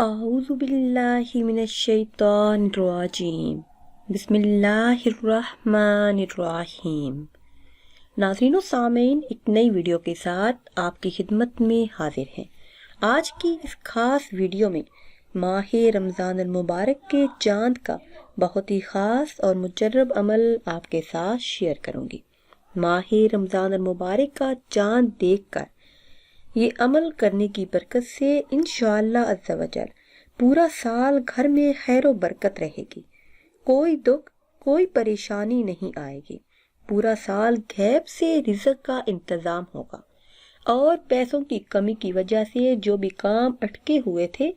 اعوذ باللہ من الشیطان الرجیم بسم اللہ الرحمن الرحیم۔ ناظرین و سامعین، ایک نئی ویڈیو کے ساتھ آپ کی خدمت میں حاضر ہیں۔ آج کی اس خاص ویڈیو میں ماہ رمضان المبارک کے چاند کا بہت ہی خاص اور مجرب عمل آپ کے ساتھ شیئر کروں گی۔ ماہ رمضان المبارک کا چاند دیکھ کر یہ عمل کرنے کی برکت سے انشاءاللہ عز و جل پورا سال گھر میں خیر و برکت رہے گی، کوئی دکھ کوئی پریشانی نہیں آئے گی، پورا سال غیب سے رزق کا انتظام ہوگا اور پیسوں کی کمی کی وجہ سے جو بھی کام اٹکے ہوئے تھے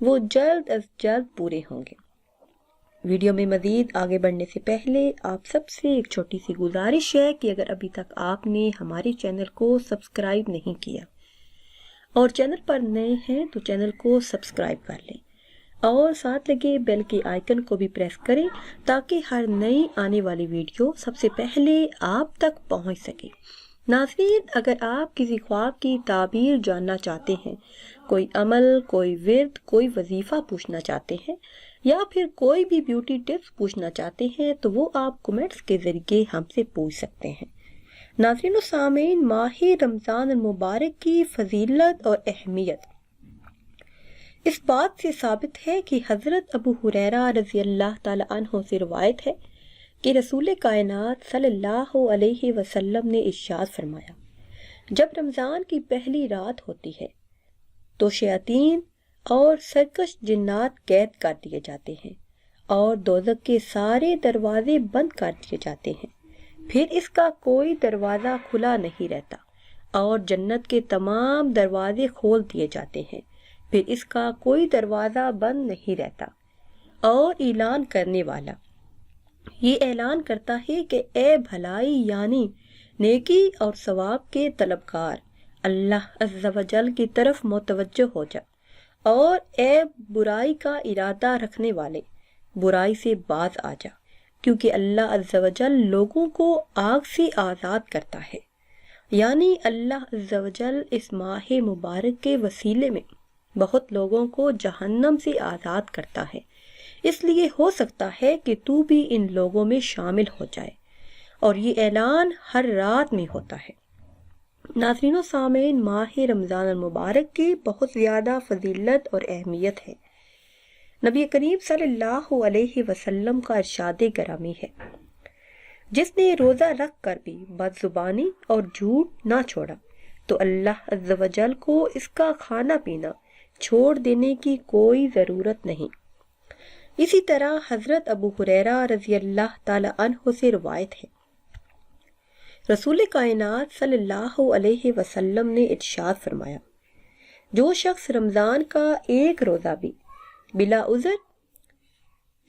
وہ جلد از جلد پورے ہوں گے۔ ویڈیو میں مزید آگے بڑھنے سے پہلے آپ سب سے ایک چھوٹی سی گزارش ہے کہ اگر ابھی تک آپ نے ہمارے چینل کو سبسکرائب نہیں کیا اور چینل پر نئے ہیں تو چینل کو سبسکرائب کر لیں اور ساتھ لگے بیل کے آئیکن کو بھی پریس کریں تاکہ ہر نئی آنے والی ویڈیو سب سے پہلے آپ تک پہنچ سکے۔ ناظرین، اگر آپ کسی خواب کی تعبیر جاننا چاہتے ہیں، کوئی عمل، کوئی ورد، کوئی وظیفہ پوچھنا چاہتے ہیں یا پھر کوئی بھی بیوٹی ٹپس پوچھنا چاہتے ہیں تو وہ آپ کمنٹس کے ذریعے ہم سے پوچھ سکتے ہیں۔ ناظرین و سامعین، ماہ رمضان المبارک کی فضیلت اور اہمیت اس بات سے ثابت ہے کہ حضرت ابو ہریرہ رضی اللہ تعالی عنہ سے روایت ہے کہ رسول کائنات صلی اللہ علیہ وسلم نے ارشاد فرمایا، جب رمضان کی پہلی رات ہوتی ہے تو شیاطین اور سرکش جنات قید کر دیے جاتے ہیں اور دوزخ کے سارے دروازے بند کر دیے جاتے ہیں، پھر اس کا کوئی دروازہ کھلا نہیں رہتا اور جنت کے تمام دروازے کھول دیے جاتے ہیں، پھر اس کا کوئی دروازہ بند نہیں رہتا۔ اور اعلان کرنے والا یہ اعلان کرتا ہے کہ اے بھلائی یعنی نیکی اور ثواب کے طلبگار، اللہ عز و جل کی طرف متوجہ ہو جا، اور اے برائی کا ارادہ رکھنے والے، برائی سے باز آ جا، کیونکہ اللہ عز و جل لوگوں کو آگ سے آزاد کرتا ہے۔ یعنی اللہ عز و جل اس ماہ مبارک کے وسیلے میں بہت لوگوں کو جہنم سے آزاد کرتا ہے، اس لیے ہو سکتا ہے کہ تو بھی ان لوگوں میں شامل ہو جائے، اور یہ اعلان ہر رات میں ہوتا ہے۔ ناظرین و سامعین، ماہ رمضان المبارک کی بہت زیادہ فضیلت اور اہمیت ہے۔ نبی کریم صلی اللہ علیہ وسلم کا ارشاد گرامی ہے، جس نے روزہ رکھ کر بھی بد زبانی اور جھوٹ نہ چھوڑا تو اللہ عز و جل کو اس کا کھانا پینا چھوڑ دینے کی کوئی ضرورت نہیں۔ اسی طرح حضرت ابو ہریرہ رضی اللہ تعالی عنہ سے روایت ہے، رسول کائنات صلی اللہ علیہ وسلم نے ارشاد فرمایا، جو شخص رمضان کا ایک روزہ بھی بلا عذر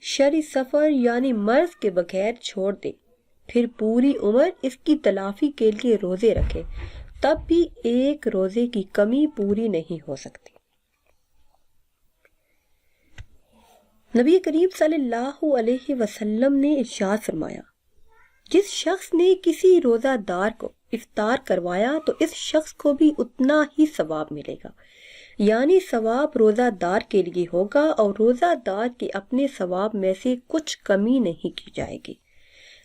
شرع سفر یعنی مرض کے بغیر چھوڑ دے، پھر پوری عمر اس کی تلافی کے لیے روزے رکھے، تب بھی ایک روزے کی کمی پوری نہیں ہو سکتی۔ نبی کریم صلی اللہ علیہ وسلم نے ارشاد فرمایا، جس شخص نے کسی روزہ دار کو افطار کروایا تو اس شخص کو بھی اتنا ہی ثواب ملے گا، یعنی ثواب روزہ دار کے لیے ہوگا اور روزہ دار کے اپنے ثواب میں سے کچھ کمی نہیں کی جائے گی۔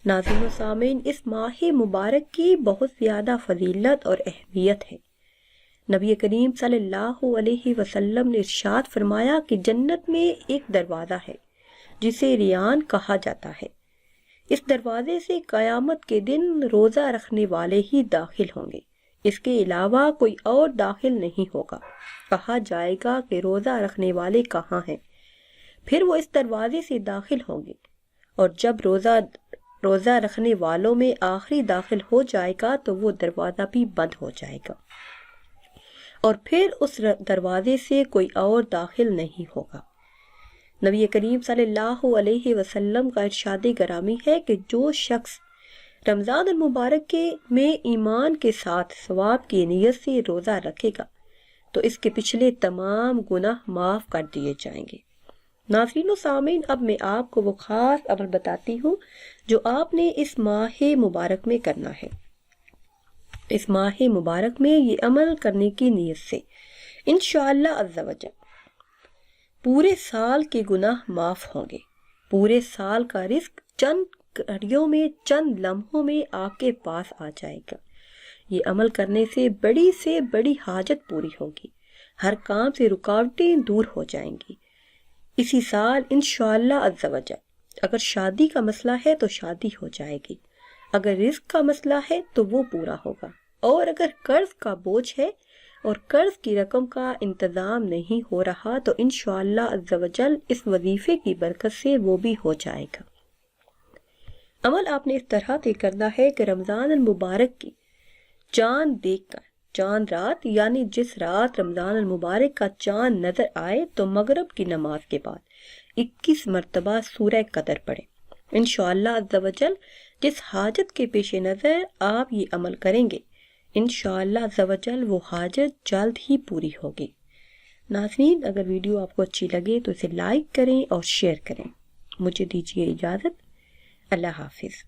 ناظرین و سامعین، اس ماہ مبارک کی بہت زیادہ فضیلت اور اہمیت ہے۔ نبی کریم صلی اللہ علیہ وسلم نے ارشاد فرمایا کہ جنت میں ایک دروازہ ہے جسے ریان کہا جاتا ہے، اس دروازے سے قیامت کے دن روزہ رکھنے والے ہی داخل ہوں گے، اس کے علاوہ کوئی اور داخل نہیں ہوگا۔ کہا جائے گا کہ روزہ رکھنے والے کہاں ہیں؟ پھر وہ اس دروازے سے داخل ہوں گے، اور جب روزہ رکھنے والوں میں آخری داخل ہو جائے گا تو وہ دروازہ بھی بند ہو جائے گا، اور پھر اس دروازے سے کوئی اور داخل نہیں ہوگا۔ نبی کریم صلی اللہ علیہ وسلم کا ارشاد گرامی ہے کہ جو شخص رمضان المبارک میں ایمان کے ساتھ ثواب کی نیت سے روزہ رکھے گا تو اس کے پچھلے تمام گناہ معاف کر دیے جائیں گے۔ ناظرین و سامعین، اب میں آپ کو وہ خاص عمل بتاتی ہوں جو آپ نے اس ماہ مبارک میں کرنا ہے۔ اس ماہ مبارک میں یہ عمل کرنے کی نیت سے انشاءاللہ عز و جل پورے سال کے گناہ معاف ہوں گے، پورے سال کا رزق چند گھڑیوں میں، چند لمحوں میں آپ کے پاس آ جائے گا۔ یہ عمل کرنے سے بڑی حاجت پوری ہوگی، ہر کام سے رکاوٹیں دور ہو جائیں گی۔ اسی سال انشاءاللہ عز و جل اگر شادی کا مسئلہ ہے تو شادی ہو جائے گی، اگر رزق کا مسئلہ ہے تو وہ پورا ہوگا، اور اگر قرض کا بوجھ ہے اور قرض کی رقم کا انتظام نہیں ہو رہا تو انشاءاللہ عز و جل اس وظیفے کی برکت سے وہ بھی ہو جائے گا۔ عمل آپ نے اس طرح سے کرنا ہے کہ رمضان المبارک کی چاند دیکھ کر، چاند رات یعنی جس رات رمضان المبارک کا چاند نظر آئے تو مغرب کی نماز کے بعد 21 مرتبہ سورہ قدر پڑھیں۔ انشاءاللہ عز و جل جس حاجت کے پیش نظر آپ یہ عمل کریں گے، انشاءاللہ عز و جل وہ حاجت جلد ہی پوری ہوگی۔ ناظرین، اگر ویڈیو آپ کو اچھی لگے تو اسے لائک کریں اور شیئر کریں۔ مجھے دیجیے اجازت، اللہ حافظ۔